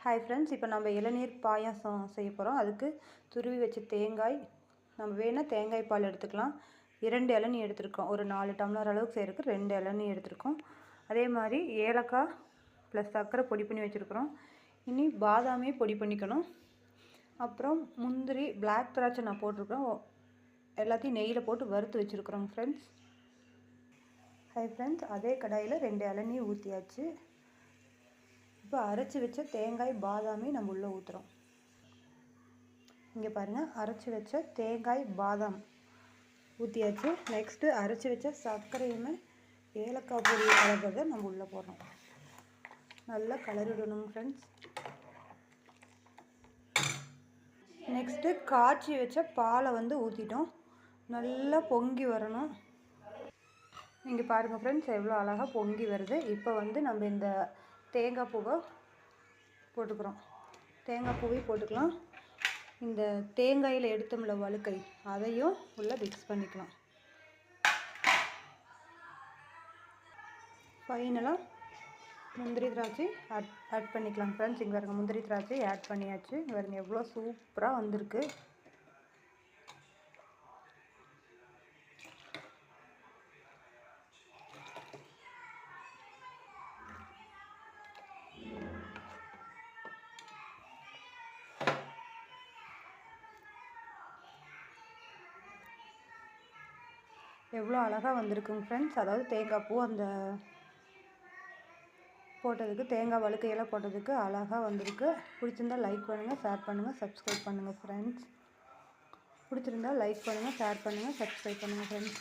Hi friends, இப்போ நம்ம இளநீர் பாயாசம் செய்ய போகிறோம். அதுக்கு துருவி வச்ச தேங்காய், நம்ம வேணால் தேங்காய் பால் எடுத்துக்கலாம். 2 இளநீ எடுத்துருக்கோம். ஒரு 4 டம்ளர் அளவுக்கு செய்கிறதுக்கு 2 இளநீ எடுத்துருக்கோம். அதே மாதிரி ஏலக்காய் ப்ளஸ் சர்க்கரை பொடி பண்ணி வச்சுருக்குறோம். இனி பாதாமே பொடி பண்ணிக்கணும். அப்புறம் முந்திரி, பிளாக் திராட்சை நான் போட்டிருக்கேன். எல்லாத்தையும் நெய்யில் போட்டு வறுத்து வச்சுருக்குறோங்க ஃப்ரெண்ட்ஸ். ஹாய் ஃப்ரெண்ட்ஸ், அதே கடாயில் 2 இளநீ ஊற்றியாச்சு. இப்போ அரைச்சி வச்ச தேங்காய் பாதாமே நம்ம உள்ளே ஊற்றுறோம். இங்கே பாருங்கள், அரைச்சி வச்ச தேங்காய் பாதாம் ஊற்றியாச்சு. நெக்ஸ்ட்டு அரைச்சி வச்ச சர்க்கரையுமே ஏலக்காய் பொடி கலர்றதை நம்ம உள்ளே போடுறோம். நல்லா கலரிடணும் ஃப்ரெண்ட்ஸ். நெக்ஸ்ட்டு காய்ச்சி வச்ச பாலை ஊற்றிட்டோம். நல்லா பொங்கி வரணும். இங்கே பாருங்கள் ஃப்ரெண்ட்ஸ், எவ்வளோ அழகாக பொங்கி வருது. இப்போ நம்ம இந்த தேங்காய் பூவை போட்டுக்கிறோம். தேங்காய் பூவை போட்டுக்கலாம். இந்த தேங்காயில் எடுத்தோம்ல வழுக்கை, அதையும் உள்ளே மிக்ஸ் பண்ணிக்கலாம். ஃபைனலாக முந்திரி திராட்சை ஆட் பண்ணிக்கலாம் ஃப்ரெண்ட்ஸ். இங்கே பாருங்க, முந்திரி திராட்சை ஆட் பண்ணியாச்சு. இங்கே பாருங்க எவ்வளோ சூப்பராக வந்திருக்கு. எவ்வளோ அழகாக வந்திருக்குங்க ஃப்ரெண்ட்ஸ். அதாவது தேங்காய் பூ அந்த போட்டதுக்கு, தேங்காய் வழுக்கையெல்லாம் போட்டதுக்கு அழகாக வந்திருக்கு. பிடிச்சிருந்தால் லைக் பண்ணுங்கள், ஷேர் பண்ணுங்கள், சப்ஸ்கிரைப் பண்ணுங்கள் ஃப்ரெண்ட்ஸ். பிடிச்சிருந்தால் லைக் பண்ணுங்கள், ஷேர் பண்ணுங்கள், சப்ஸ்கிரைப் பண்ணுங்கள் ஃப்ரெண்ட்ஸ்.